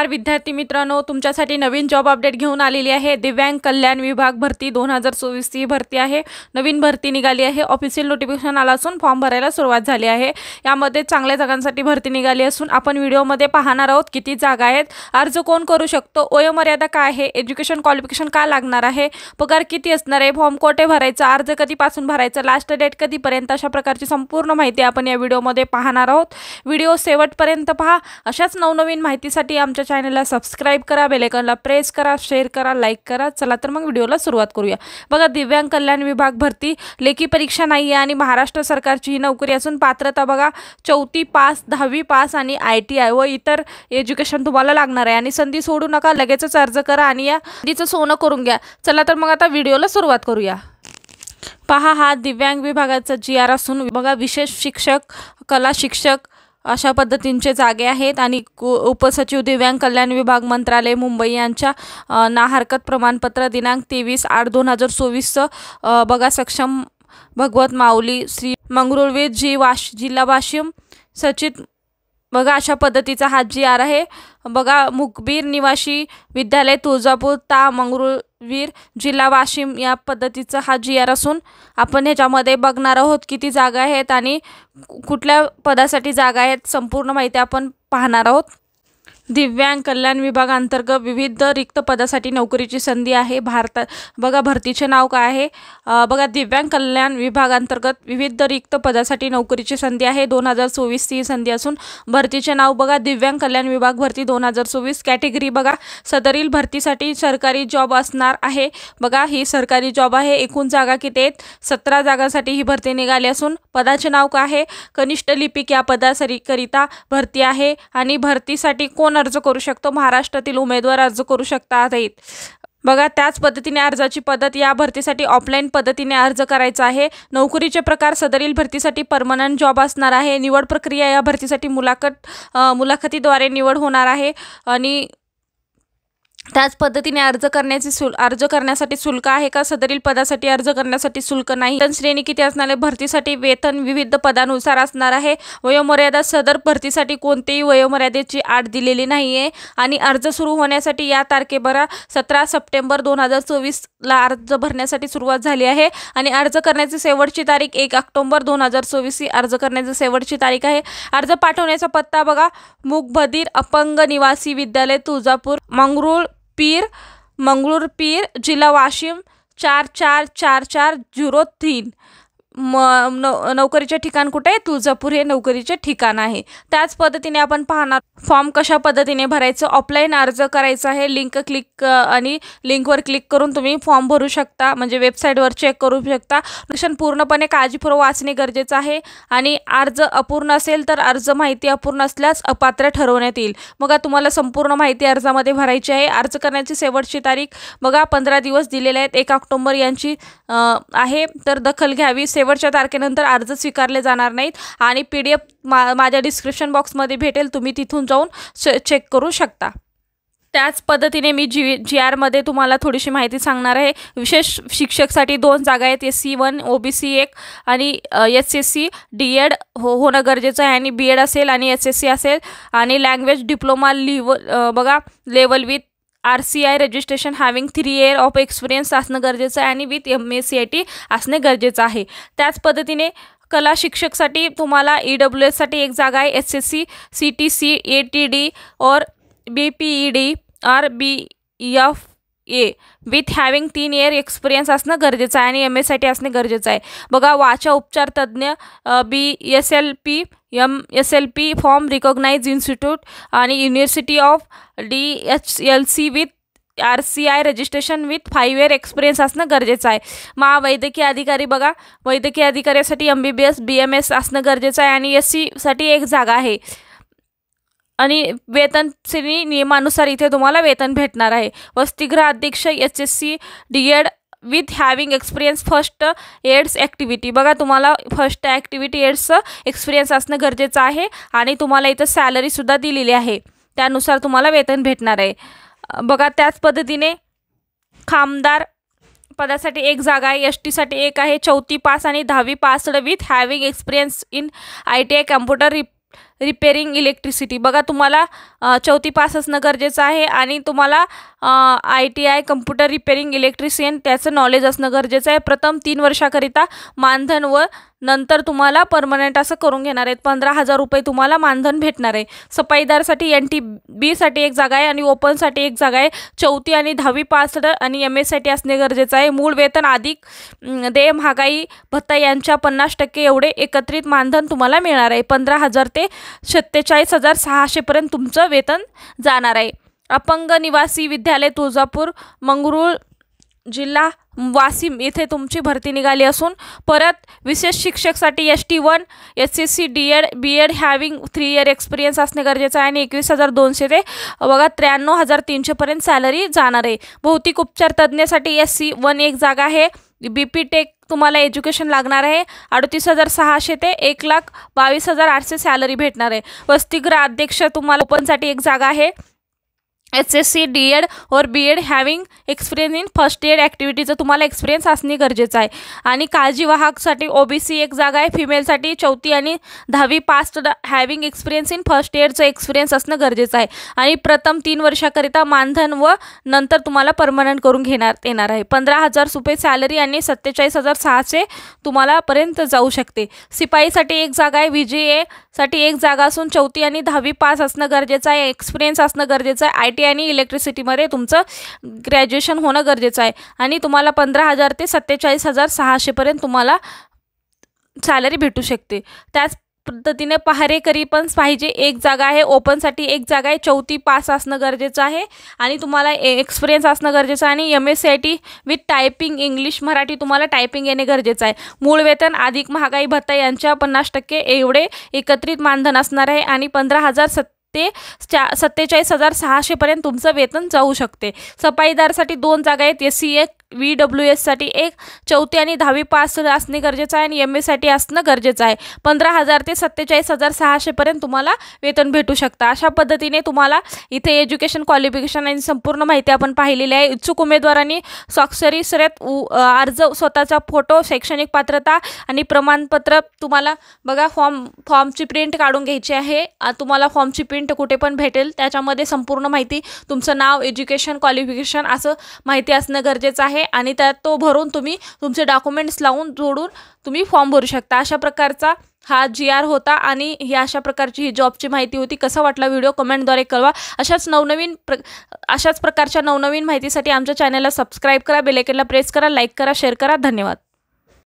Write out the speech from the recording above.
विद्यार्थी मित्रांनो, तुमच्यासाठी नवीन जॉब अपडेट घेऊन आलेली आहे। दिव्यांग कल्याण विभाग भरती 2024 ही भरती आहे। नवीन भरती निघाली आहे। ऑफिशियल नोटिफिकेशन आला असून फॉर्म भरायला सुरुवात झाली आहे। यामध्ये चांगल्या जागांसाठी भरती निघाली असून आपण व्हिडिओमध्ये पाहणार आहोत किती जागा आहेत, अर्ज कोण करू शकतो, वयोमर्यादा काय आहे, एज्युकेशन क्वालिफिकेशन काय लागणार आहे, पगार किती असणार आहे, फॉर्म कोठे भरायचा, अर्ज कधीपासून भरायचा, लास्ट डेट कधीपर्यंत, अशा प्रकारची संपूर्ण माहिती आपण या व्हिडिओमध्ये पाहणार आहोत। व्हिडिओ शेवटपर्यंत पहा। अशाच नवनवीन माहितीसाठी आमच्या चॅनलला सबस्क्राइब करा, बेल आयकॉनला प्रेस करा, शेअर करा, लाईक करा। चला तर मग व्हिडिओला सुरुवात करूया। बघा, दिव्यांग कल्याण विभाग भरती लेखी परीक्षा नाही आहे आणि महाराष्ट्र सरकारची ही नोकरी असून पात्रता बघा 4थी पास, 10वी पास आणि ITI व इतर एज्युकेशन तुम्हाला लागणार आहे। आणि संधी सोडू नका, लगेचच अर्ज करा आणि या संधीचं सोनं करून घ्या। चला तर मग आता व्हिडिओला सुरुवात करूया। पहा, हा दिव्यांग विभागाचा GR असून बघा विशेष शिक्षक, कला शिक्षक अशा पद्धतींचे जागे आहेत आणि उपसचिव दिव्यांग कल्याण विभाग मंत्रालय मुंबई यांच्या ना हरकत प्रमाणपत्र दिनांक 23/8/2024 बघा सक्षम भगवत माऊली श्री मंगरुळवीर जिल्हा वाशिम सचित बघा अशा पद्धतीचा हा GR आहे। बघा, मुकबीर निवासी विद्यालय तुळजापूर ता मंगरुळवीर जिल्हा वाशिम या पद्धतीचा हा GR असून आपण ह्याच्यामध्ये बघणार आहोत किती जागा आहेत आणि कुठल्या पदासाठी जागा आहेत, संपूर्ण माहिती आपण पाहणार आहोत। दिव्यांग कल्याण विभागांतर्गत विविध रिक्त पदासाठी नोकरीची संधी आहे। भारतात बघा भरतीचे नाव काय आहे, बघा दिव्यांग कल्याण विभागांतर्गत विविध रिक्त पदासाठी नोकरीची संधी आहे। 2024 ही संधी असून भरतीचे नाव बघा दिव्यांग कल्याण विभाग भरती 2024। कॅटेगरी बघा सदरील भरतीसाठी सरकारी जॉब असणार आहे। बघा ही सरकारी जॉब आहे। एकूण जागा किती आहेत, 17 जागांसाठी ही भरती निघाली असून पदाचे नाव काय आहे, कनिष्ठ लिपिक या पदाकरिता भरती आहे। आणि भरतीसाठी कोण अर्ज करू शकतो, महाराष्ट्रातील उमेदवार अर्ज करू शकतात। बघा त्याच पद्धतीने अर्जाची पद्धत, या भरतीसाठी ऑफलाईन पद्धतीने अर्ज करायचा आहे। नोकरीचे प्रकार सदरील भरतीसाठी परमनंट जॉब असणार आहे। निवड प्रक्रिया, या भरतीसाठी मुलाखतीद्वारे निवड होणार आहे आणि त्याच पद्धतीने अर्ज करण्यासाठी शुल्क आहे का, सदरील पदासाठी अर्ज करण्यासाठी शुल्क नाही। वेतन श्रेणी किती असणार आहे, भरतीसाठी वेतन विविध पदानुसार असणार आहे। वयोमर्यादा, सदर भरतीसाठी कोणतेही वयोमर्यादेची अट दिलेली नाही आहे आणि अर्ज सुरू होण्यासाठी या तारखेबरा 17 सप्टेंबर 2024 ला अर्ज भरण्यासाठी सुरुवात झाली आहे आणि अर्ज करण्याची शेवटची तारीख 1 ऑक्टोबर 2024 ही अर्ज करण्याची शेवटची तारीख आहे। अर्ज पाठवण्याचा पत्ता बघा, मुकबधीर अपंग निवासी विद्यालय तुळजापूर मंगरुळपीर जिल्हा वाशिम 444403। नोकरीचे ठिकाण कुठे आहे, तुळजापूर हे नोकरीचे ठिकाण आहे। त्याच पद्धतीने आपण पाहणार फॉर्म कशा पद्धतीने भरायचं। ऑफलाईन अर्ज करायचा आहे। लिंकवर क्लिक करून तुम्ही फॉर्म भरू शकता, म्हणजे वेबसाईटवर चेक करू शकता। नोटिफिकेशन पूर्णपणे काळजीपूर्वक वाचणे गरजेचे आहे आणि अर्ज अपूर्ण असेल तर अर्ज माहिती अपूर्ण असल्यास अपात्र ठरवण्यात येईल। बघा तुम्हाला संपूर्ण माहिती अर्जामध्ये भरायची आहे। अर्ज करण्याची शेवटची तारीख बघा 15 दिवस दिलेले आहेत, 1 ऑक्टोबर यांची आहे, तर दखल घ्यावी। शेवटच्या तारखेनंतर अर्ज स्वीकारले जाणार नाहीत आणि PDF माझ्या डिस्क्रिप्शन बॉक्समध्ये भेटेल, तुम्ही तिथून जाऊन चेक करू शकता। त्याच पद्धतीने मी GR मध्ये तुम्हाला थोडीशी माहिती सांगणार आहे। विशेष शिक्षकसाठी 2 जागा आहेत, SC 1 OBC 1 आणि SSC DED होणं गरजेचं आहे आणि BED असेल आणि SSC असेल आणि लँग्वेज डिप्लोमा बघा level with RCI registration having 3 years of experience असणं गरजेचं आहे आणि विथ MACIT असणे गरजेचं आहे। त्याच पद्धतीने कला शिक्षकसाठी तुम्हाला EWS साठी 1 जागा आहे। SSC CTC ATD और BPED और BFA with having 3 years experience असणं गरजेचं आहे आणि MACIT असणे गरजेचं आहे। बघा वाचा उपचार तज्ञ BSLP फॉर्म रिकॉग्नाइज इन्स्टिट्यूट आणि university of DHLC with RCI registration with 5 years experience असणं गरजेचं आहे। महावैद्यकीय अधिकारी बघा वैद्यकीय अधिकाऱ्यासाठी MBBS BMS असणं गरजेचं आहे आणि SC साठी 1 जागा आहे आणि वेतन श्रेणी नियमानुसार इथे तुम्हाला वेतन भेटणार आहे। वसतिगृह अधीक्षक SSC DED with having experience first aids activity, बघा तुम्हाला फर्स्ट ॲक्टिव्हिटी एड्सचं एक्सपिरियन्स असणं गरजेचं आहे आणि तुम्हाला इथं सॅलरीसुद्धा दिलेली आहे, त्यानुसार तुम्हाला वेतन भेटणार आहे। बघा त्याच पद्धतीने खामदार पदासाठी 1 जागा आहे, ST साठी 1 आहे, 4थी पास आणि 10वी pass with having experience in ITI computer repairing electricity बघा तुम्हाला 4थी पास असणं गरजेचं आहे आणि तुम्हाला ITI कम्प्युटर रिपेरिंग इलेक्ट्रिशियन त्याचं नॉलेज असणं गरजेचं आहे. प्रथम 3 वर्षाकरिता मानधन व नंतर तुम्हाला परमनंट असं करून घेणार आहेत. 15,000 रुपये तुम्हाला मानधन भेटणार आहे. सफाईदारसाठी NTB साठी एक जागा आहे आणि ओपनसाठी एक जागा आहे. 4थी आणि 10वी पास आणि MS साठी असणे गरजेचं आहे. मूळ वेतन अधिक देय महागाई भत्ता यांच्या 50% एवढे एकत्रित मानधन तुम्हाला मिळणार आहे. 15,000 ते 47,600 पर्यंत तुमचं वेतन जाणार आहे. अपंग निवासी विद्यालय तुळजापूर मंगरूळ जिल्हा वाशिम येथे तुमची भरती निघाली असून परत विशेष शिक्षकसाठी ST1 SSC DED BEd having 3 year experience असणे गरजेचं आहे आणि 21,200 ते बघा 93,300 पर्यंत सॅलरी जाणार आहे. भौतिक उपचार तज्ज्ञासाठी SC1 एक जागा आहे. BP टेक तुम्हाला एज्युकेशन लागणार आहे. 38,600 ते 1,22,800 सॅलरी भेटणार आहे. वसतिगृह अध्यक्ष तुम्हाला ओपनसाठी एक जागा आहे. SSC DED और BEd having experience in first aid ॲक्टिव्हिटीचं तुम्हाला एक्सपिरियन्स असणे गरजेचं आहे. आणि काळजी वाहकसाठी OBC एक जागा आहे. फिमेलसाठी 4थी आणि 10वी pass having experience in first एडचं एक्सपिरियन्स असणं गरजेचं आहे. आणि प्रथम 3 वर्षाकरिता मानधन व नंतर तुम्हाला परमनंट करून घेण्यात येणार आहे. 15,000 रुपये सॅलरी आणि 47,600 तुम्हाला पर्यंत जाऊ शकते. शिपाईसाठी एक जागा आहे. VGA साठी एक जागा असून 4थी आणि 10वी पास असणं गरजेचं आहे. एक्सपिरियन्स असणं गरजेचं आहे. ITI आणि इलेक्ट्रिसिटीमध्ये तुमचं ग्रॅज्युएशन होणं गरजेचं आहे आणि तुम्हाला 15,000 ते 47,600 पर्यंत तुम्हाला सॅलरी भेटू शकते. त्याच पद्धतीने पहारेकरी पण पाहिजे एक जागा आहे. ओपनसाठी एक जागा आहे. 4थी पास असणं गरजेचं आहे आणि तुम्हाला एक्सपिरियन्स असणं गरजेचं आहे आणि MSc with typing English Marathi तुम्हाला टायपिंग येणे गरजेचं आहे. मूळ वेतन अधिक महागाई भत्ता यांच्या 50% एवढे एकत्रित मानधन असणार आहे आणि 15,000 ते 47,600 पर्यंत तुमचं वेतन जाऊ शकते. सफाईदारसाठी 2 जागा आहेत. SC1 VWS साठी एक 4थी आणि 10वी पास असणे गरजेचं आहे आणि MS साठी असणं गरजेचं आहे. 15,000 ते 47,600 पर्यंत तुम्हाला वेतन भेटू शकतं. अशा पद्धतीने तुम्हाला इथे एज्युकेशन क्वालिफिकेशन आणि संपूर्ण माहिती आपण पाहिलेली आहे. इच्छुक उमेदवारांनी स्वाक्षरी सहित अर्ज स्वतःचा फोटो शैक्षणिक पात्रता आणि प्रमाणपत्र तुम्हाला बघा फॉर्मची प्रिंट काढून घ्यायची आहे. तुम्हाला फॉर्मची प्रिंट कुठे पण भेटेल. त्याच्यामध्ये संपूर्ण माहिती तुमचं नाव एज्युकेशन क्वालिफिकेशन असं माहिती असणं गरजेचं आहे आणि त्यात तो भरून तुम्ही तुमचे डॉक्युमेंट्स लावून जोडून तुम्ही फॉर्म भरू शकता. अशा प्रकारचा हा GR होता आणि ही अशा प्रकारची ही जॉबची माहिती होती. कसा वाटला व्हिडिओ कमेंटद्वारे कळवा. अशाच प्रकारच्या नवनवीन माहितीसाठी आमच्या चॅनलला सबस्क्राईब करा, बेल आयकॉनला प्रेस करा, लाईक करा, शेअर करा. धन्यवाद.